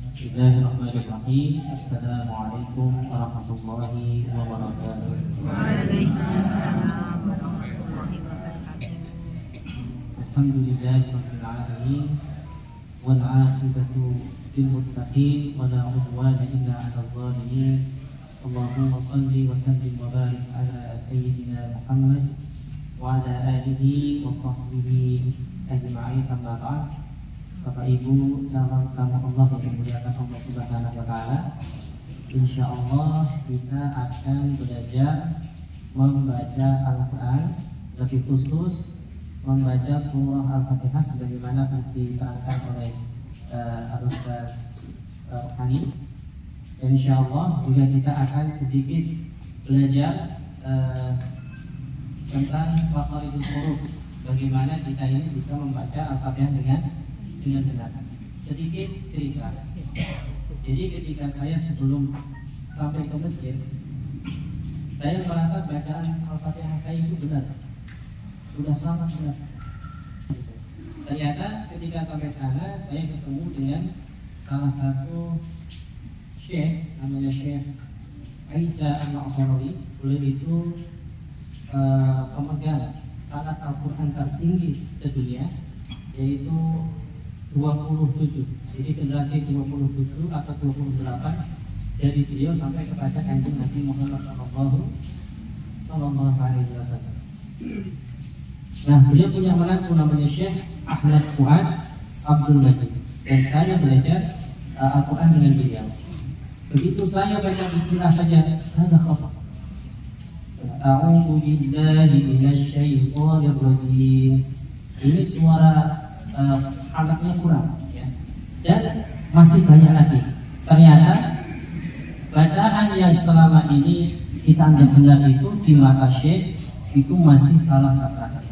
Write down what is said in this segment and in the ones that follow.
Bismillahirrahmanirrahim. Assalamualaikum warahmatullahi wabarakatuh. Waalaikumsalam warahmatullahi wabarakatuh. Alhamdulillahirabbil alamin wal 'aqibatu lil muttaqin wa la 'udwana illa 'alal zalimin. Allahumma shalli wa sallim wa barik ala sayyidina Muhammad wa ala alihi wa sahbihi ajma'in. Amma ba'd. Bapak Ibu calon tamu Allah yang dimuliakan Allah Subhanahu wa taala, insyaallah kita akan belajar membaca Al-Qur'an, lebih khusus membaca surah Al-Fatihah sebagaimana diterangkan oleh Al-Ustaz Hani. Dan insyaallah juga kita akan sedikit belajar tentang makharijul huruf, bagaimana kita ini bisa membaca Al-Fatihah dengan benar. Sedikit cerita. Jadi ketika saya sebelum sampai ke Mesir, saya merasa bacaan Al-Fatihah saya itu benar, sudah sangat benar. Ternyata ketika sampai sana saya ketemu dengan salah satu syekh, namanya Syekh Isa Al-Ma'sarawi. Beliau itu pemegang sanad Al-Quran tertinggi sedunia, yaitu 27. Jadi generasi 27 atau 28 dari beliau sampai kepada Kanjeng Nabi Muhammad sallallahu alaihi wasallam. Nah, beliau punya menantu namanya Syekh Ahmad Fuad Abdul Majid, dan saya belajar Al-Quran dengan beliau. Begitu saya baca bismillah saja, ada khafa. A'udzu billahi minasy syaithanir rajim. Ini suara anaknya kurang, ya. Dan masih banyak lagi. Ternyata bacaan yang selama ini kita anggap benar itu di mata Syekh itu masih salah kata.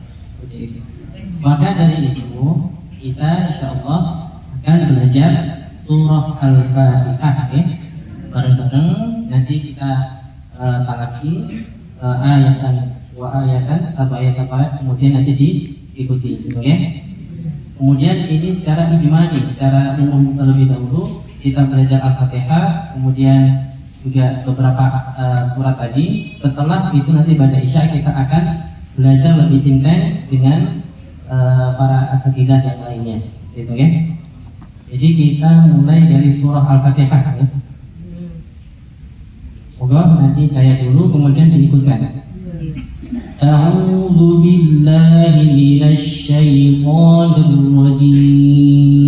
Maka dari itu kita insyaallah akan belajar surah Al-Fatihah, ya. Bareng-bareng nanti kita talaki ayatan wa ayatan, satu ayat kemudian nanti diikuti, gitu, ya. Kemudian ini secara ijmali, secara umum terlebih dahulu kita belajar Al-Fatihah, kemudian juga beberapa surat tadi. Setelah itu nanti pada Isya kita akan belajar lebih intens dengan para asatidzah yang lainnya, gitu, ya. Jadi kita mulai dari surah Al-Fatihah, ya. Moga nanti saya dulu kemudian diikutkan. A'udzu billahi minasy syaithanir rajim.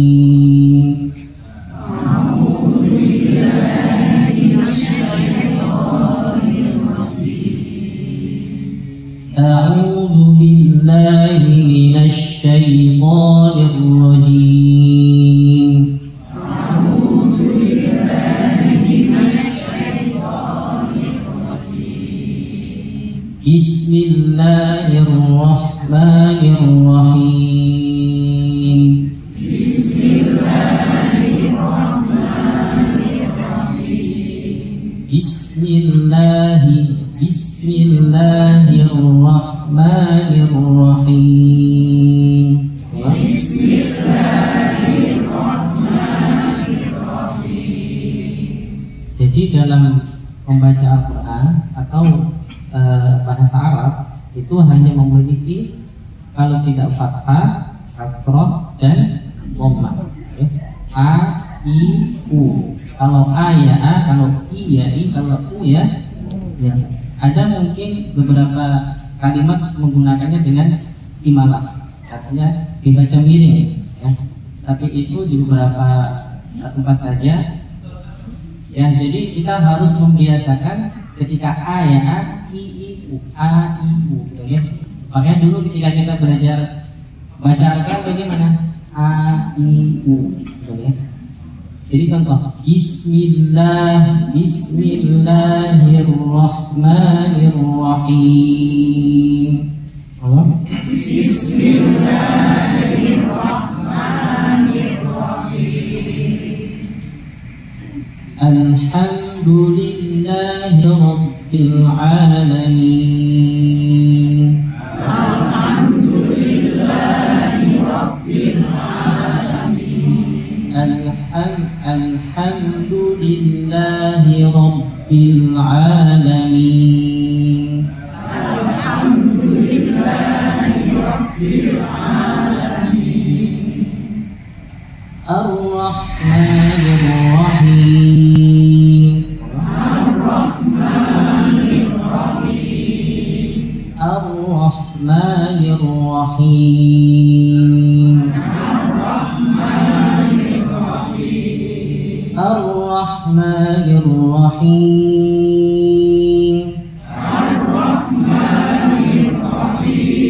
A'udzu billahi minasy syaithanir rajim. A'udzu billahi minasy syaithanir rajim. A'udzu billahi minasy syaithanir rajim. Bismillahirrahmanirrahim. Bismillahirrahmanirrahim. Bismillahirrahmanirrahim. Bismillahirrahmanirrahim. Jadi dalam membaca Al-Quran atau bahasa Arab itu hanya memiliki kalau tidak fathah, kasroh dan dhammah. A, I, U. Kalau A ya A, kalau I ya I, kalau U ya ya. Ada mungkin beberapa kalimat menggunakannya dengan imalah, artinya dibaca miring, ya. Tapi itu di beberapa tempat saja. Ya, jadi kita harus membiasakan ketika A ya A, I, U, A, I, U, gitu, ya. Makanya dulu ketika kita belajar baca Al-Quran bagaimana? A, I, U, gitu, ya. Jadi contoh Bismillahirrahmanirrahim. Bismillahirrahmanirrahim. Alhamdulillahi Rabbil alamin. Alhamdulillahi Rabbil alamin. Alhamdulillahi Rabbil Alamin. Alhamdulillahi Rabbil Alamin. Ar-Rahmanir Rahim. Ar-Rahmanir Rahim. Ar-Rahmanir Rahim. Ar-Rahmanir Rahim. Ar-Rahmanir Rahim. Ar-Rahmanir Rahim.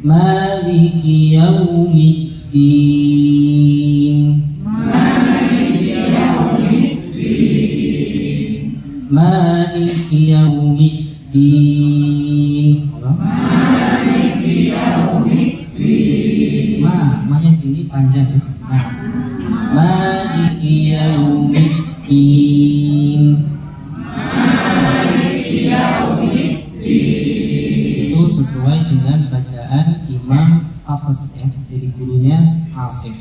Maliki Yaumiddin. Maliki Yaumiddin. Maliki Yaumiddin. Maliki Yaumiddin. Ma-nya sini panjang ya. Maliki Yaumiddin. Maliki Yaumiddin. Itu sesuai dengan bacaan Imam Hafiz ya, dari gurunya Asim.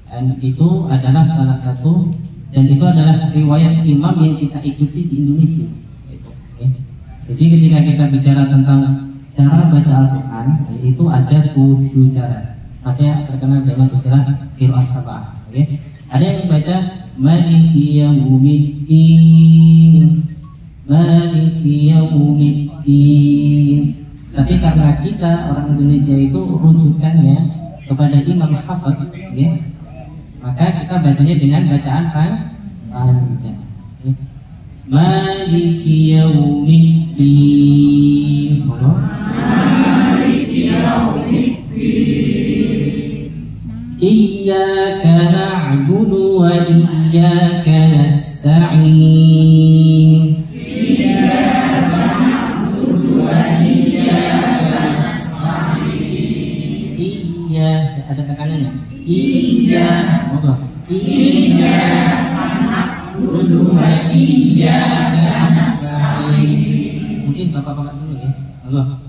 Dan itu adalah salah satu, dan itu adalah riwayat imam yang kita ikuti di Indonesia. Jadi ketika kita bicara tentang cara baca Al-Quran, itu ada 7 cara. Makanya terkenal dengan istilah qiraah sab'ah. Ada yang baca Maliki Yaumiddin, Maliki Yaumiddin. Tapi karena kita orang Indonesia itu rujukannya kepada Imam Hafiz, maka kita bacanya dengan bacaan panjang. Maliki Yaumiddin. Maliki Yaumiddin. Iyyaka na'budu wa iyyaka nasta'in. Iyyaka na'budu wa iyyaka nasta'in. Iya, ada tekanannya. Iya, iyyaka na'budu wa iyyaka nasta'in. Mungkin bapak-bapak dulu ya. Allah.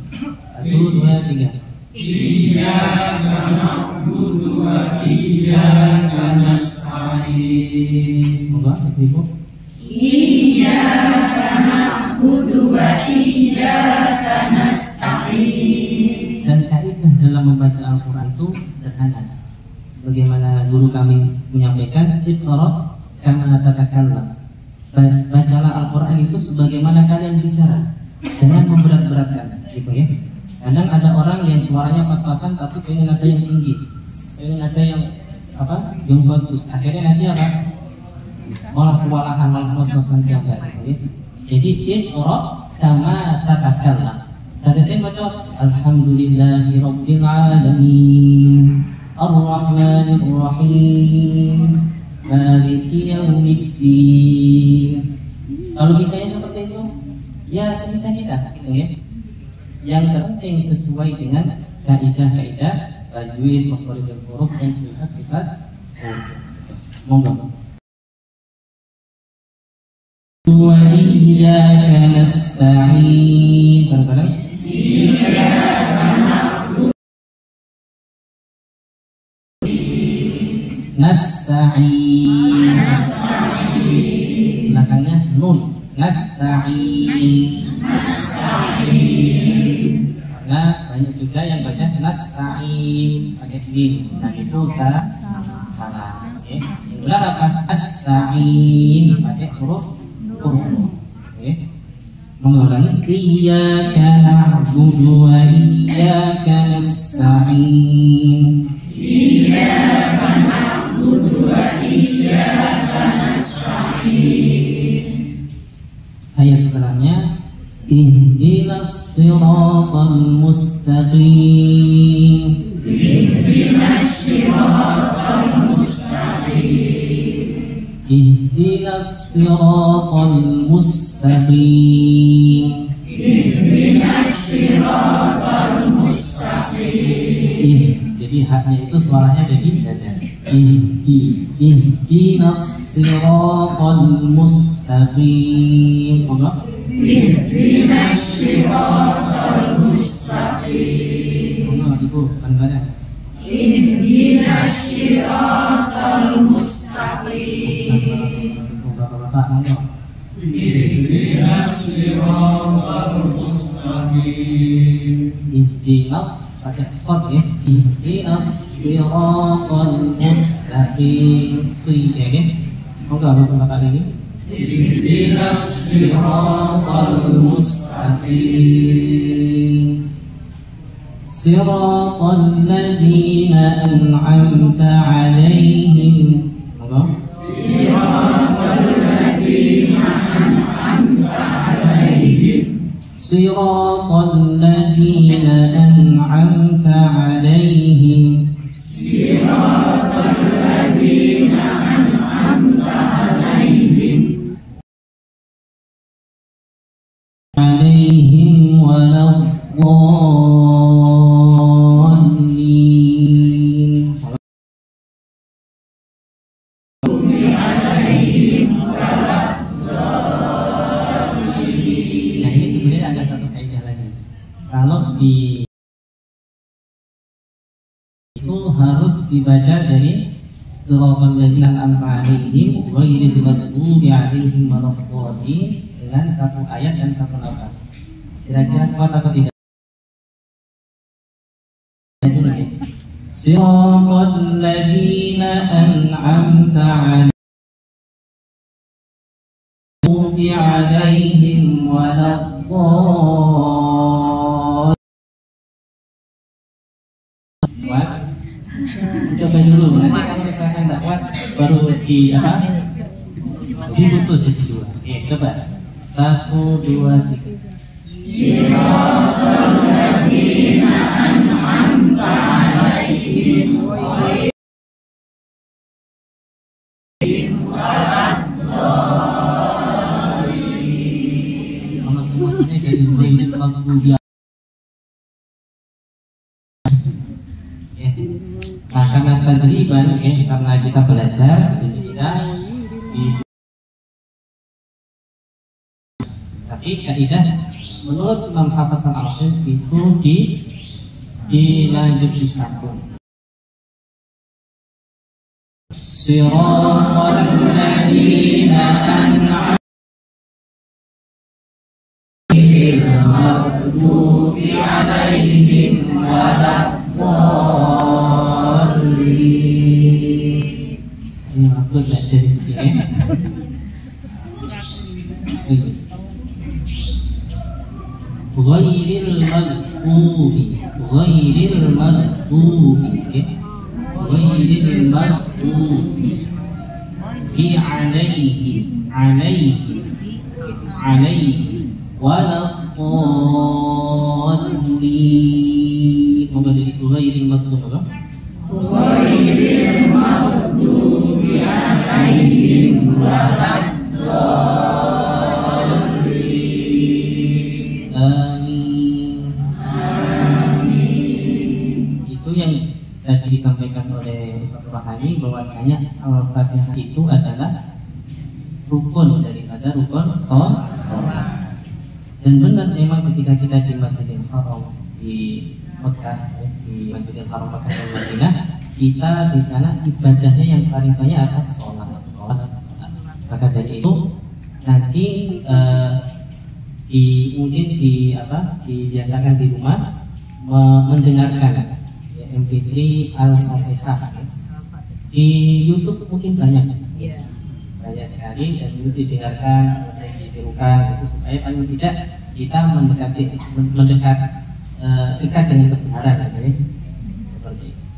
1, 2, 3. Iyyaka na'budu wa iyyaka nasta'in. Monggo Ibu. Iyyaka na'budu wa iyyaka nasta'in. Dan kaidah dalam membaca Al-Qur'an itu sederhana. Bagaimana guru kami menyampaikan, Iqra kama tatakallam. Bacalah Al-Qur'an itu sebagaimana kalian bicara, jangan memberat-beratkan, gitu ya. Kadang ada orang yang suaranya pas-pasan tapi pengen ada yang tinggi, pengen ada yang yang bagus. Akhirnya nanti apa? Malah kewalahan, malah ngos-ngosan yang enggak gitu ya. Jadi Iqra kama tatakallam. Sadaqah baca Alhamdulillahi Rabbil Alamin, Ar-Rahmanir Rahim, Maliki Yaumiddin. Kalau misalnya seperti itu, ya sebisa kita, gitu ya. Yang penting sesuai dengan kaidah-kaidah tajwid, makharijul huruf dan sifat-sifat huruf. Monggo. Wa iyyaka nasta'in. Bareng-bareng. Iyyaka na'budu. Nasta'in. Belakangnya nun. Nasta'in. Karena banyak juga yang baca nasta'in pakai din. Nah itu salah. Yang benar apa? Nasta'in pakai huruf nun. Mengulangi iyyaka na'budu wa iyyaka nasta'in. Iyyaka na'budu wa iyyaka nasta'in. Ayat setelahnya ihdinas siratal mustaqim. Ihdinas siratal mustaqim. Ihdinas siratal mustaqim. Ihdinas siratal mustaqim. Jadi haknya itu suaranya jadi dada. Ihdinas siratal mustaqim. Ihdinas siratal mustaqim. Ibu, bareng-bareng. Ihdinas siratal mustaqim. Assalamualaikum Bapak-bapak, monggo. Ihdinas siratal mustaqim. Ihdinas pakai shad ya. Ihdinas siratal mustaqim. Ya ya. Monggo Bapak-bapak ini. Ihdinas siratal mustaqim. Siratal ladzina an'amta 'alaihim. Monggo. صراط الذين أنعمت عليهم صراط الذين أنعمت عليهم ولا الضالين. Nah ini sebenarnya ada satu kaidah lagi. Kalau di itu harus dibaca dari siratal ladzina an'amta 'alaihim ghairil maghdubi 'alaihim waladdallin dengan satu ayat dan satu nafas. Kira-kira kuat atau tidak? Siratal ladzina an'amta 'alaihim waladdallin. Kuat? Coba dulu, nanti kalau misalkan tidak kuat baru di apa? Diputus jadi dua. Oke, coba. 1, 2, 3. Siratal ladzina an'amta 'alaihim ghairil waladdallin. Maksudnya dari ghairil maghdubi. Nah, karena tadriban karena kita belajar kita tapi kaidah menurut Imam Hafiz al-Asyir itu dilanjut di satu. Siratal ladzina an'amta 'alaihim maghdubi 'alaihim waladdallin. Ini aku belajar di sini. Ghairil maghdubi ghairil maghdubi alaihi waladdallin. Moga dari ghairil maghdubi alaihim waladdallin. Amin. Itu yang tadi disampaikan oleh Ustaz Rahani bahwasanya Al-Fatihah itu adalah rukun daripada rukun sholat. Dan benar memang ketika kita di Masjidil Haram di Mekah, di Masjidil Haram Mekah dan Madinah, kita di sana ibadahnya yang paling banyak adalah sholat. Maka dari itu nanti mungkin dibiasakan di rumah mendengarkan MP3 Al-Fatihah. Di YouTube mungkin banyak sekali, dan itu didengarkan, ditirukan, itu supaya paling tidak kita dekat dengan kebenaran, seperti itu.